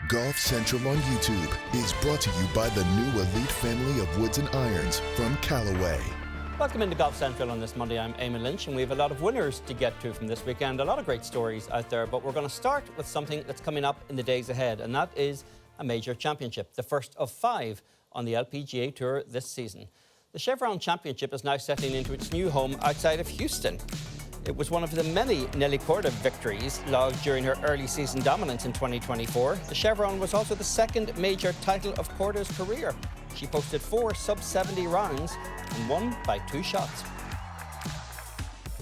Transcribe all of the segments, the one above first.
Golf Central on YouTube is brought to you by the new elite family of woods and irons from Callaway. Welcome into Golf Central on this Monday. I'm Eamon Lynch, and we have a lot of winners to get to from this weekend. A lot of great stories out there, but we're going to start with something that's coming up in the days ahead, and that is a major championship, the first of 5 on the LPGA Tour this season. The Chevron Championship is now settling into its new home outside of Houston. It was one of the many Nelly Ko victories logged during her early season dominance in 2024. The Chevron was also the second major title of Korda's career. She posted 4 sub-70 rounds and won by 2 shots.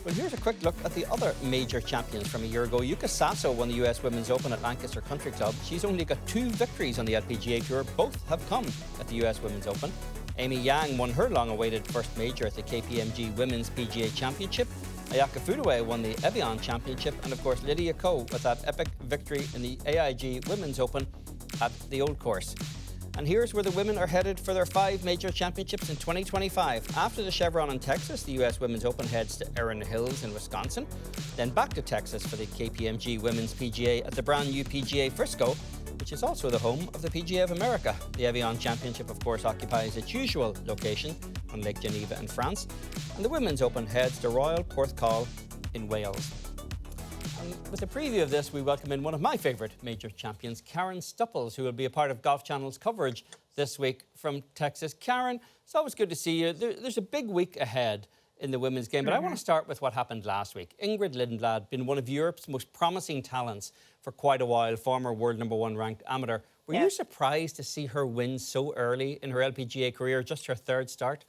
Well, here's a quick look at the other major champions from a year ago. Yuka Saso won the US Women's Open at Lancaster Country Club. She's only got 2 victories on the LPGA Tour. Both have come at the US Women's Open. Amy Yang won her long-awaited first major at the KPMG Women's PGA Championship. Ayaka Fudue won the Evian Championship, and of course Lydia Ko with that epic victory in the AIG Women's Open at the Old Course. And here's where the women are headed for their 5 major championships in 2025. After the Chevron in Texas, the US Women's Open heads to Erin Hills in Wisconsin, then back to Texas for the KPMG Women's PGA at the brand new PGA Frisco, which is also the home of the PGA of America. The Evian Championship, of course, occupies its usual location on Lake Geneva in France, and the Women's Open heads to Royal Porthcawl in Wales. And with a preview of this, we welcome in one of my favourite major champions, Karen Stupples, who will be a part of Golf Channel's coverage this week from Texas. Karen, it's always good to see you. There's a big week ahead in the women's game, but I want to start with what happened last week. Ingrid Lindblad, been one of Europe's most promising talents for quite a while, former world #1 ranked amateur. Were you surprised to see her win so early in her LPGA career, just her 3rd start?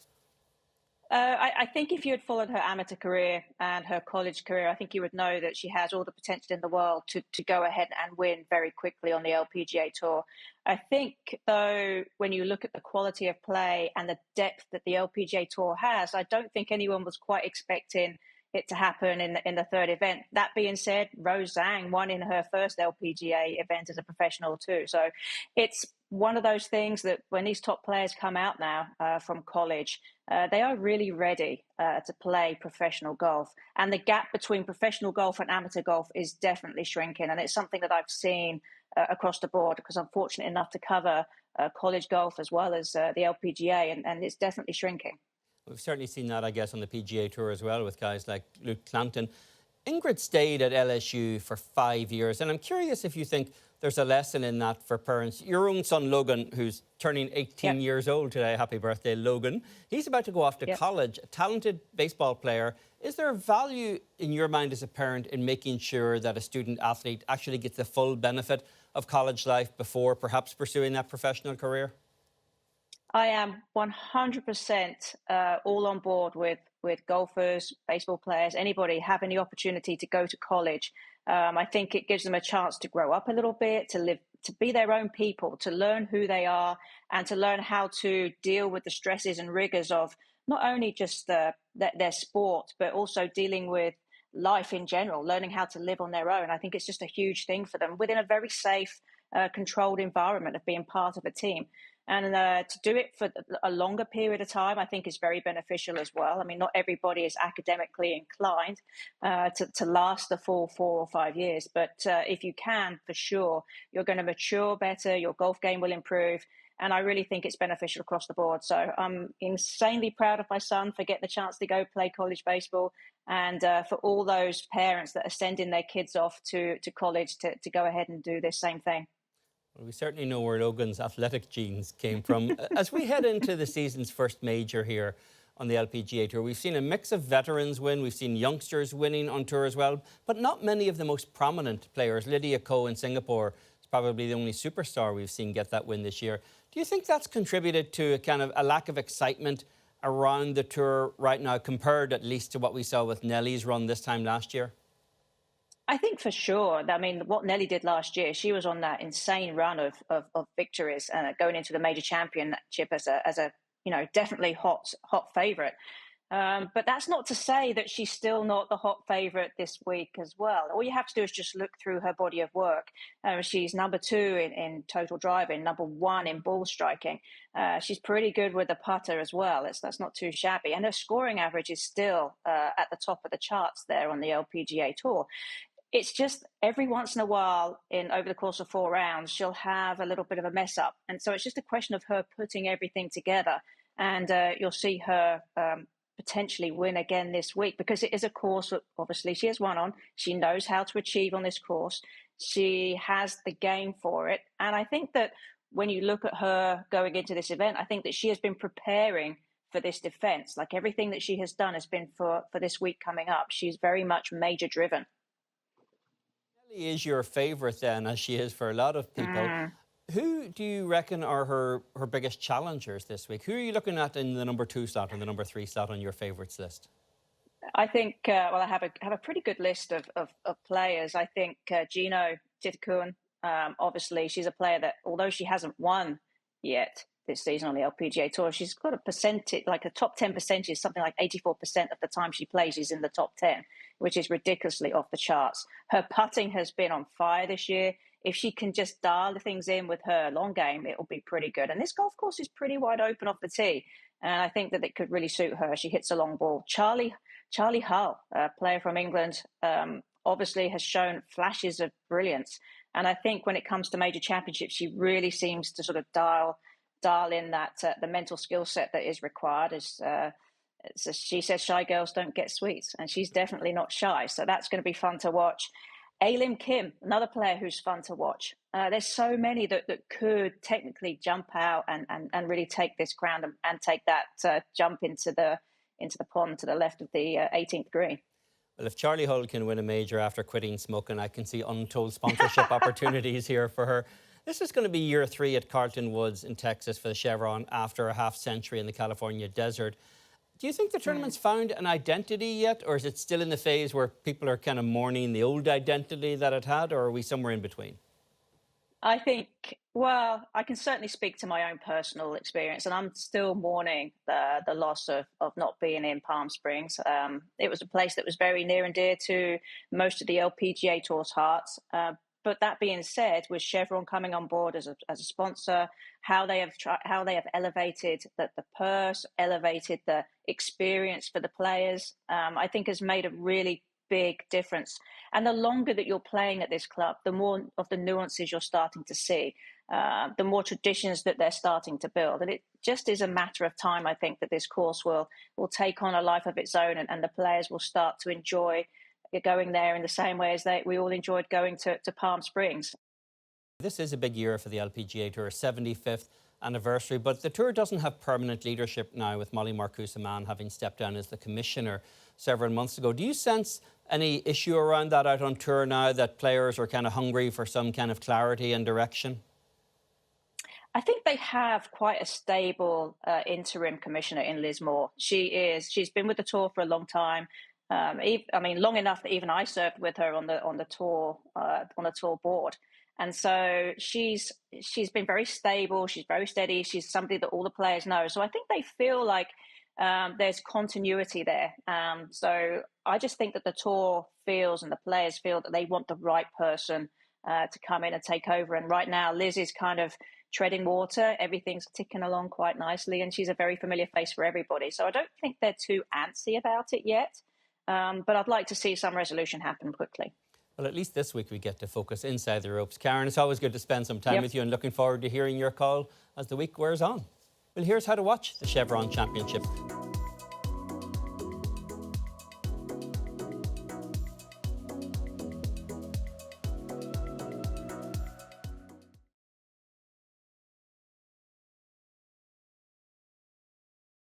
I think if you had followed her amateur career and her college career, I think you would know that she has all the potential in the world to go ahead and win very quickly on the LPGA Tour. I think, though, when you look at the quality of play and the depth that the LPGA Tour has, I don't think anyone was quite expecting it to happen in the 3rd event. That being said, Rose Zhang won in her first LPGA event as a professional too. So it's one of those things that when these top players come out now from college, they are really ready to play professional golf. And the gap between professional golf and amateur golf is definitely shrinking. And it's something that I've seen across the board, because I'm fortunate enough to cover college golf as well as the LPGA, and it's definitely shrinking. We've certainly seen that, I guess, on the PGA Tour as well with guys like Luke Clanton. Ingrid stayed at LSU for 5 years, and I'm curious if you think there's a lesson in that for parents. Your own son, Logan, who's turning 18 years old today, happy birthday, Logan. He's about to go off to college, a talented baseball player. Is there value in your mind as a parent in making sure that a student athlete actually gets the full benefit of college life before perhaps pursuing that professional career? I am 100% all on board with golfers, baseball players, anybody having the opportunity to go to college. I think it gives them a chance to grow up a little bit, to be their own people, to learn who they are, and to learn how to deal with the stresses and rigors of not only just their sport, but also dealing with life in general, learning how to live on their own. I think it's just a huge thing for them within a very safe, controlled environment of being part of a team. And to do it for a longer period of time, I think is very beneficial as well. I mean, not everybody is academically inclined to last the full 4 or 5 years. But if you can, for sure, you're going to mature better, your golf game will improve. And I really think it's beneficial across the board. So I'm insanely proud of my son for getting the chance to go play college baseball, and for all those parents that are sending their kids off to college to go ahead and do this same thing. Well, we certainly know where Logan's athletic genes came from. As we head into the season's first major here on the LPGA Tour, we've seen a mix of veterans win, we've seen youngsters winning on tour as well, but not many of the most prominent players. Lydia Ko in Singapore is probably the only superstar we've seen get that win this year. Do you think that's contributed to a kind of a lack of excitement around the tour right now, compared at least to what we saw with Nelly's run this time last year? I think for sure. I mean, what Nelly did last year, she was on that insane run of victories, going into the major championship as a definitely hot favourite. But that's not to say that she's still not the hot favourite this week as well. All you have to do is just look through her body of work. She's number 2 in total driving, number 1 in ball striking. She's pretty good with the putter as well. That's not too shabby. And her scoring average is still at the top of the charts there on the LPGA Tour. It's just every once in a while, over the course of 4 rounds, she'll have a little bit of a mess up, and so it's just a question of her putting everything together. And you'll see her potentially win again this week, because it is a course that obviously she has won on. She knows how to achieve on this course. She has the game for it, and I think that when you look at her going into this event, I think that she has been preparing for this defense. Like, everything that she has done has been for this week coming up. She's very much major driven. Kelly is your favourite then, as she is for a lot of people. Who do you reckon are her biggest challengers this week? Who are you looking at in the number 2 slot and the number 3 slot on your favourites list? I think, well, I have a pretty good list of players. I think Gino Titakun, obviously, she's a player that, although she hasn't won yet this season on the LPGA Tour, she's got a percentage, like a top 10 percentage, something like 84% of the time she plays, she's in the top 10, which is ridiculously off the charts. Her putting has been on fire this year. If she can just dial the things in with her long game, it'll be pretty good. And this golf course is pretty wide open off the tee, and I think that it could really suit her. She hits a long ball. Charlie Hull, a player from England, obviously has shown flashes of brilliance. And I think when it comes to major championships, she really seems to sort of dial in that the mental skill set that is required. She says shy girls don't get sweets, and she's definitely not shy. So that's going to be fun to watch. Lim Kim, another player who's fun to watch. There's so many that could technically jump out and really take this ground and take that jump into the pond to the left of the 18th green. Well, if Charlie Hull can win a major after quitting smoking, I can see untold sponsorship opportunities here for her. This is going to be year 3 at Carlton Woods in Texas for the Chevron after a half-century in the California desert. Do you think the tournament's found an identity yet, or is it still in the phase where people are kind of mourning the old identity that it had, or are we somewhere in between? I think, well, I can certainly speak to my own personal experience, and I'm still mourning the loss of not being in Palm Springs. It was a place that was very near and dear to most of the LPGA Tour's hearts. But that being said, with Chevron coming on board as a sponsor, how they have elevated the purse, elevated the experience for the players, I think has made a really big difference. And the longer that you're playing at this club, the more of the nuances you're starting to see, the more traditions that they're starting to build. And it just is a matter of time, I think, that this course will take on a life of its own, and the players will start to enjoy going there in the same way as we all enjoyed going to Palm Springs. This is a big year for the LPGA Tour, 75th anniversary, but the Tour doesn't have permanent leadership now, with Molly Marcoux-Samaan having stepped down as the commissioner several months ago. Do you sense any issue around that out on Tour now, that players are kind of hungry for some kind of clarity and direction? I think they have quite a stable interim commissioner in Liz Moore. She's been with the Tour for a long time. Long enough that even I served with her on the tour board, and so she's been very stable. She's very steady. She's somebody that all the players know. So I think they feel like there's continuity there. So I just think that the Tour feels and the players feel that they want the right person to come in and take over. And right now, Liz is kind of treading water. Everything's ticking along quite nicely, and she's a very familiar face for everybody. So I don't think they're too antsy about it yet. But I'd like to see some resolution happen quickly. Well, at least this week we get to focus inside the ropes. Karen, it's always good to spend some time with you, and looking forward to hearing your call as the week wears on. Well, here's how to watch the Chevron Championship